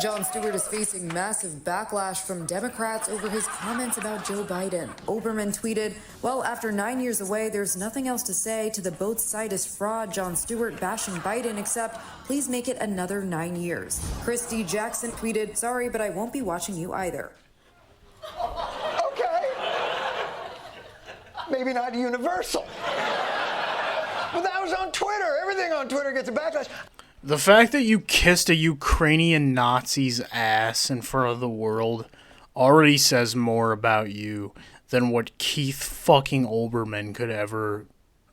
Jon Stewart is facing massive backlash from Democrats over his comments about Joe Biden. Oberman tweeted, well, after 9 years away, there's nothing else to say to the both side is fraud Jon Stewart bashing Biden except please make it another 9 years. Christy Jackson tweeted, sorry, but I won't be watching you either. Okay. Maybe not universal. But that was on Twitter. Everything on Twitter gets a backlash. The fact that you kissed a Ukrainian Nazi's ass in front of the world already says more about you than what Keith fucking Olbermann could ever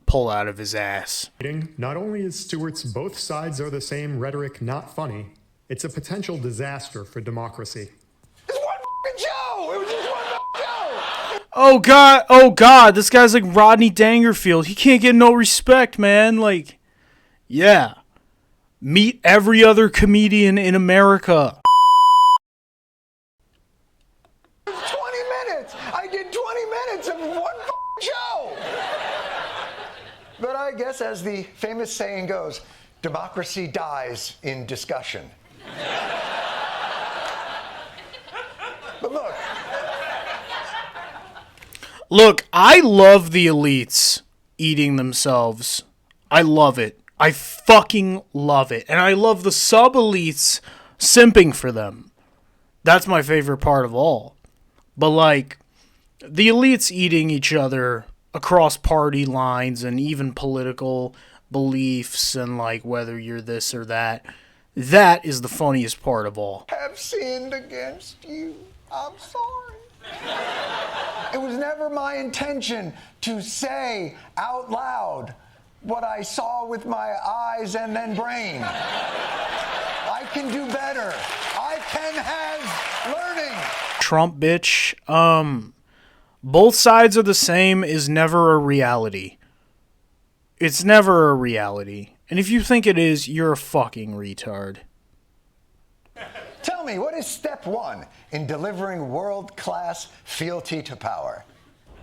pull out of his ass. Not only is Stewart's both sides are the same rhetoric not funny, it's a potential disaster for democracy. It's one f***ing show! It was just one f***ing show! Oh god, this guy's like Rodney Dangerfield. He can't get no respect, man. Like, yeah. Meet every other comedian in America. 20 minutes! I did 20 minutes of one f***ing show! But I guess, as the famous saying goes, democracy dies in discussion. But Look, I love the elites eating themselves. I love it. I fucking love it. And I love the sub-elites simping for them. That's my favorite part of all. But, like, the elites eating each other across party lines and even political beliefs and, like, whether you're this or that, that is the funniest part of all. have sinned against you. I'm sorry. It was never my intention to say out loud what I saw with my eyes and then brain. I can do better. I can have learning. Trump bitch, both sides are the same is never a reality. It's never a reality. And if you think it is, you're a fucking retard. Tell me, what is step one in delivering world-class fealty to power?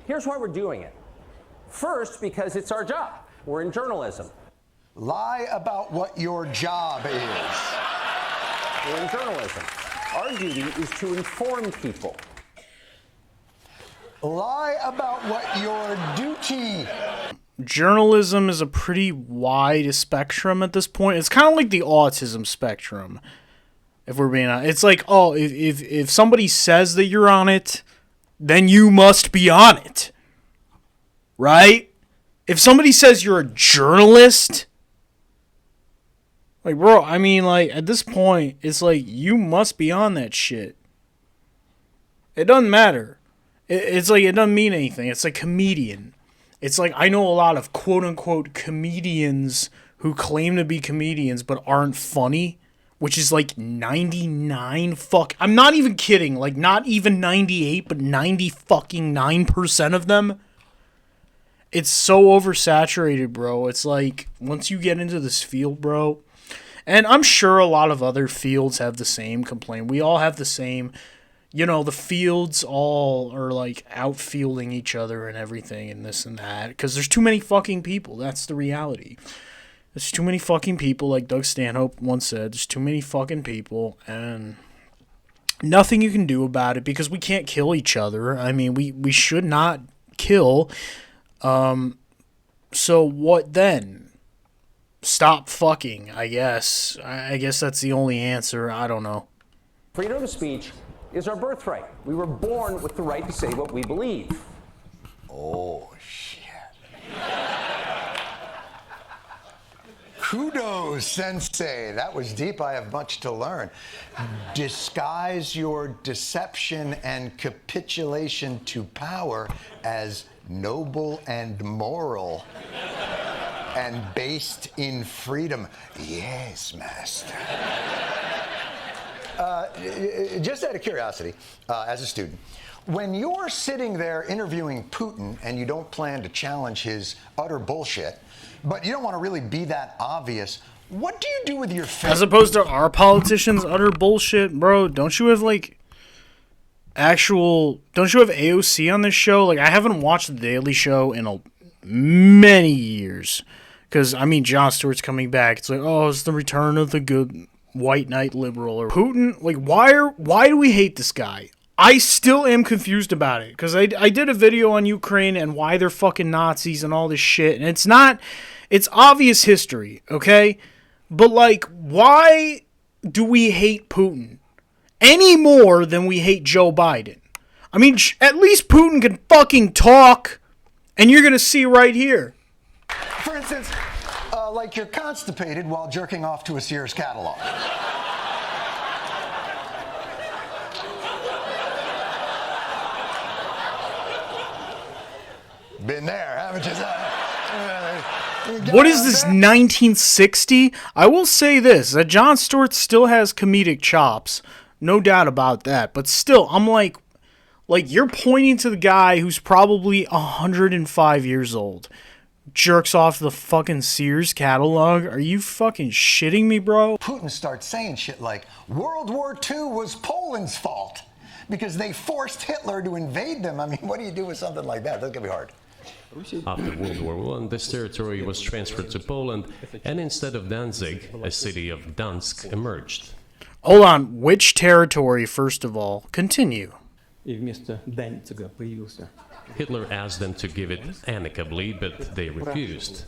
Here's why we're doing it. First, because it's our job. We're in journalism. Lie about what your job is. We're in journalism. Our duty is to inform people. Lie about what your duty. Journalism is a pretty wide spectrum at this point. It's kind of like the autism spectrum, if we're being honest. It's like, oh, if somebody says that you're on it, then you must be on it. Right? If somebody says you're a journalist, like, bro, I mean, like, at this point, it's like, you must be on that shit. It doesn't matter. It's like, it doesn't mean anything. It's like comedian. It's like, I know a lot of quote-unquote comedians who claim to be comedians but aren't funny, which is like 99 fuck. I'm not even kidding. Like, not even 98, but 90 fucking 9% of them. It's so oversaturated, bro. It's like, once you get into this field, bro, and I'm sure a lot of other fields have the same complaint. We all have the same, you know, the fields all are like outfielding each other and everything and this and that. Because there's too many fucking people. That's the reality. There's too many fucking people, like Doug Stanhope once said. There's too many fucking people, and nothing you can do about it because we can't kill each other. I mean, we should not kill. So what then? Stop fucking, I guess. I guess that's the only answer. I don't know. Freedom of speech is our birthright. We were born with the right to say what we believe. Oh, shit. Kudos, sensei. That was deep. I have much to learn. Disguise your deception and capitulation to power as noble and moral and based in freedom. Yes, master. Just out of curiosity, as a student, when you're sitting there interviewing Putin and you don't plan to challenge his utter bullshit, but you don't want to really be that obvious, what do you do with your face? As opposed to our politicians' utter bullshit, bro, don't you have, like, don't you have AOC on this show? Like, I haven't watched The Daily Show in many years. Because, I mean, Jon Stewart's coming back. It's like, oh, it's the return of the good white knight liberal or Putin. Like, why do we hate this guy? I still am confused about it, because I did a video on Ukraine and why they're fucking Nazis and all this shit, and it's obvious history, okay? But, like, why do we hate Putin any more than we hate Joe Biden? I mean, at least Putin can fucking talk, and you're gonna see right here. For instance, like you're constipated while jerking off to a Sears catalog. Been there, haven't you? What is this, 1960? I will say this, that Jon Stewart still has comedic chops. No doubt about that. But still, I'm like you're pointing to the guy who's probably 105 years old. Jerks off the fucking Sears catalog. Are you fucking shitting me, bro? Putin starts saying shit like, World War II was Poland's fault because they forced Hitler to invade them. I mean, what do you do with something like that? That's gonna be hard. After World War I, this territory was transferred to Poland, and instead of Danzig, a city of Dansk emerged. Hold on, which territory, first of all? Continue. Hitler asked them to give it amicably, but they refused.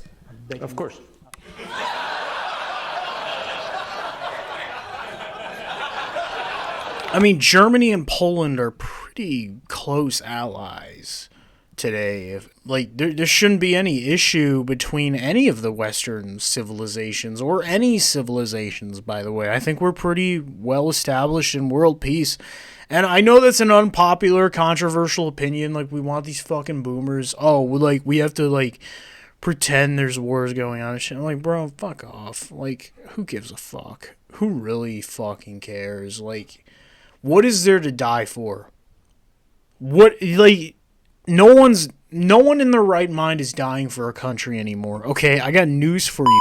Of course. I mean, Germany and Poland are pretty close allies today. Like, there shouldn't be any issue between any of the Western civilizations, or any civilizations, by the way. I think we're pretty well established in world peace. And I know that's an unpopular, controversial opinion. Like, we want these fucking boomers. Oh, we have to, like, pretend there's wars going on and shit. I'm like, bro, fuck off. Like, who gives a fuck? Who really fucking cares? Like, what is there to die for? What, like, no one in their right mind is dying for a country anymore. Okay, I got news for you.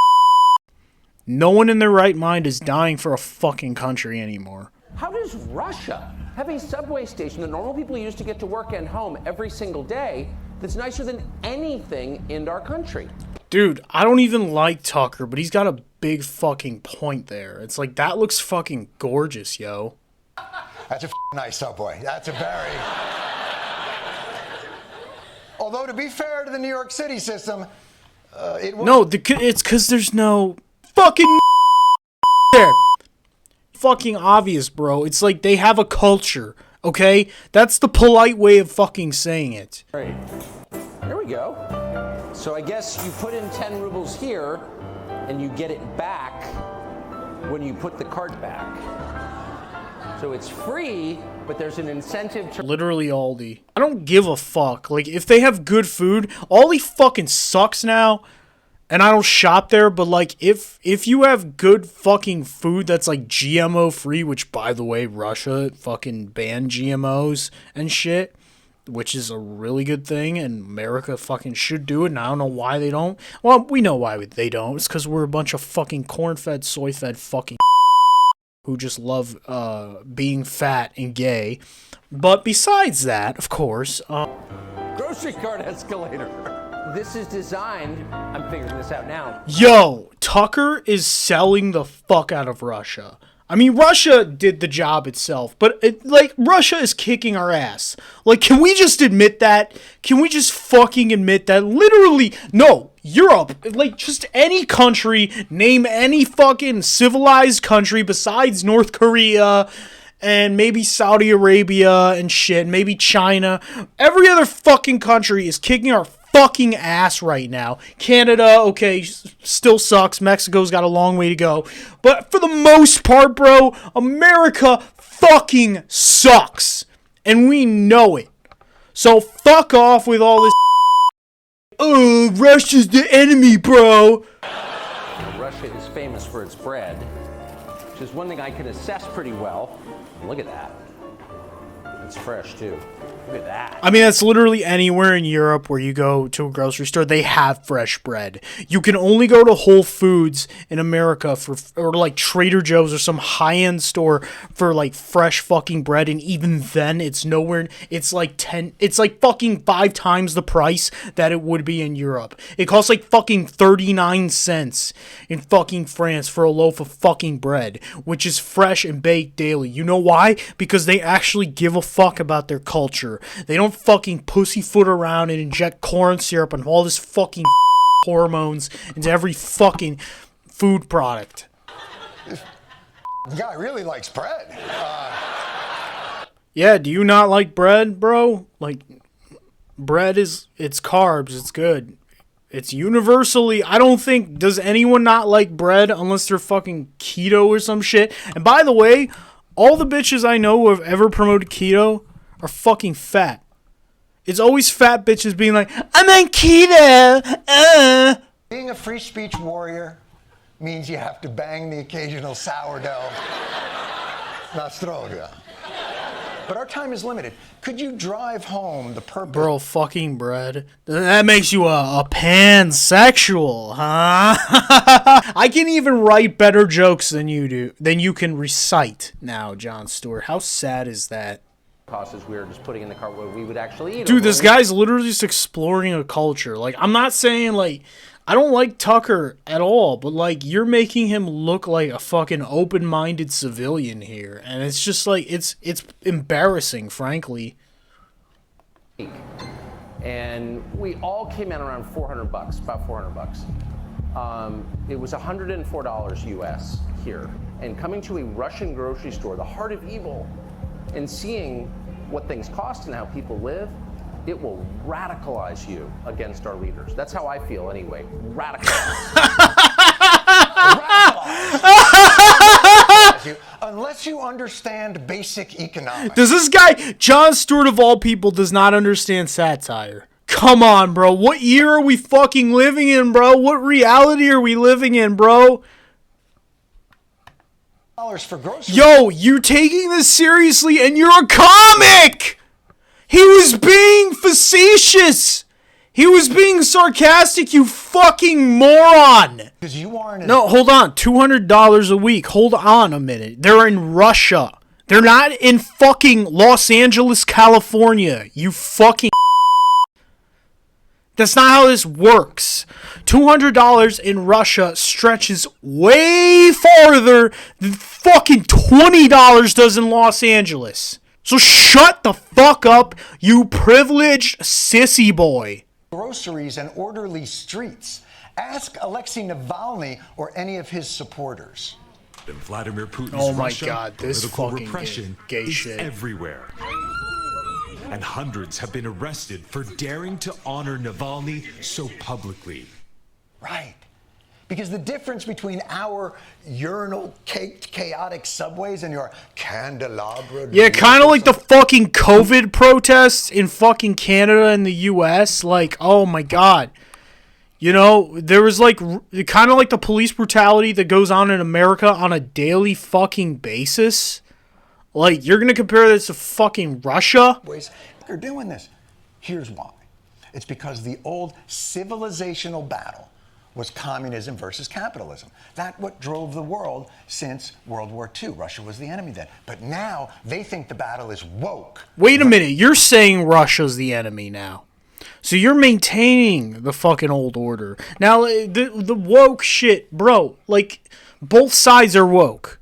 No one in their right mind is dying for a fucking country anymore. How does Russia have a subway station that normal people use to get to work and home every single day that's nicer than anything in our country? Dude, I don't even like Tucker, but he's got a big fucking point there. It's like, that looks fucking gorgeous, yo. That's a nice subway. That's a very... Although, to be fair to the New York City system, it was... No, it's because there's no fucking there. Fucking obvious, bro. It's like they have a culture, okay? That's the polite way of fucking saying it. All right. Here we go. So I guess you put in 10 rubles here, and you get it back when you put the cart back. So it's free, but there's an incentive to... Literally Aldi. I don't give a fuck. Like, if they have good food, Aldi fucking sucks now, and I don't shop there, but, like, if you have good fucking food that's, like, GMO-free, which, by the way, Russia fucking banned GMOs and shit, which is a really good thing, and America fucking should do it, and I don't know why they don't. Well, we know why they don't. It's because we're a bunch of fucking corn-fed, soy-fed fucking who just love being fat and gay. But besides that, of course... grocery cart escalator. This is designed... I'm figuring this out now. Yo, Tucker is selling the fuck out of Russia. I mean, Russia did the job itself, but, Russia is kicking our ass. Like, can we just admit that? Can we just fucking admit that? Literally, no, Europe, like, just any country, name any fucking civilized country besides North Korea and maybe Saudi Arabia and shit, maybe China. Every other fucking country is kicking our fucking ass right now. Canada, okay, still sucks. Mexico's got a long way to go. But for the most part, bro, America fucking sucks. And we know it. So fuck off with all this. Oh, Russia's the enemy, bro. Russia is famous for its bread, which is one thing I can assess pretty well. Look at that. It's fresh too. Look at that. I mean, that's literally anywhere in Europe where you go to a grocery store, they have fresh bread. You can only go to Whole Foods in America or like Trader Joe's or some high-end store for like fresh fucking bread, and even then it's nowhere. It's like fucking 5 times the price that it would be in Europe. It costs like fucking 39 cents in fucking France for a loaf of fucking bread, which is fresh and baked daily. You know why? Because they actually give a fuck about their culture. They don't fucking pussyfoot around and inject corn syrup and all this fucking hormones into every fucking food product. The guy really likes bread. Yeah, do you not like bread, bro? Like, bread it's carbs, it's good. It's universally, I don't think, does anyone not like bread unless they're fucking keto or some shit? And by the way, all the bitches I know who have ever promoted keto are fucking fat. It's always fat bitches being like, I'm on keto. Being a free speech warrior means you have to bang the occasional sourdough. Nostrovia. But our time is limited. Could you drive home the purpose? Bro, fucking bread. That makes you a pansexual, huh? I can even write better jokes than you do, than you can recite now, Jon Stewart. How sad is that? Costs we were just putting in the cart where we would actually eat. Dude, this guy's literally just exploring a culture. Like, I'm not saying, like, I don't like Tucker at all, but, like, you're making him look like a fucking open-minded civilian here. And it's just, like, it's embarrassing, frankly. And we all came in around $400, about $400. It was $104 US here. And coming to a Russian grocery store, the heart of evil, and seeing what things cost and how people live, it will radicalize you against our leaders. That's how I feel anyway. Radicalize. Radicalize. Unless you understand basic economics. Does this guy, Jon Stewart of all people, does not understand satire? Come on, bro. What year are we fucking living in, bro? What reality are we living in, bro? For groceries. Yo, you're taking this seriously and you're a comic! He was being facetious! He was being sarcastic, you fucking moron! Because you aren't. No, hold on. $200 a week. Hold on a minute. They're in Russia. They're not in fucking Los Angeles, California. You fucking... That's not how this works. $200 in Russia stretches way farther than fucking $20 does in Los Angeles. So shut the fuck up, you privileged sissy boy. Groceries and orderly streets. Ask Alexei Navalny or any of his supporters. In Vladimir Putin's Oh my Russia, God, this political fucking repression gay is shit. everywhere. And hundreds have been arrested for daring to honor Navalny so publicly. Right. Because the difference between our urinal-caked, chaotic subways and your candelabra... Yeah, kind of like the fucking COVID protests in fucking Canada and the US. Like, oh my God. You know, there was like, kind of like the police brutality that goes on in America on a daily fucking basis. Like, you're going to compare this to fucking Russia? They're doing this. Here's why. It's because the old civilizational battle was communism versus capitalism. That's what drove the world since World War II. Russia was the enemy then. But now they think the battle is woke. Wait a minute. You're saying Russia's the enemy now. So you're maintaining the fucking old order. Now, the woke shit, bro, like, both sides are woke.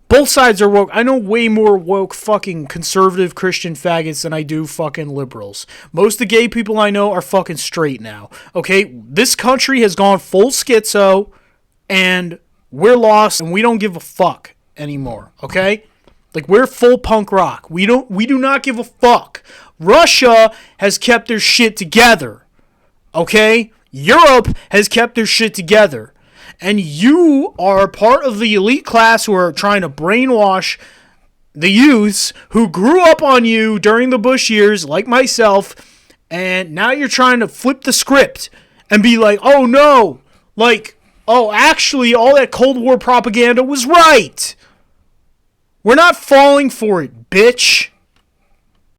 Both sides are woke. I know way more woke fucking conservative Christian faggots than I do fucking liberals. Most of the gay people I know are fucking straight now. Okay? This country has gone full schizo, and we're lost, and we don't give a fuck anymore. Okay? Like, we're full punk rock. We do not give a fuck. Russia has kept their shit together. Okay? Europe has kept their shit together. And you are part of the elite class who are trying to brainwash the youths who grew up on you during the Bush years, like myself, and now you're trying to flip the script and be like, oh no, like, oh, actually, all that Cold War propaganda was right. We're not falling for it, bitch.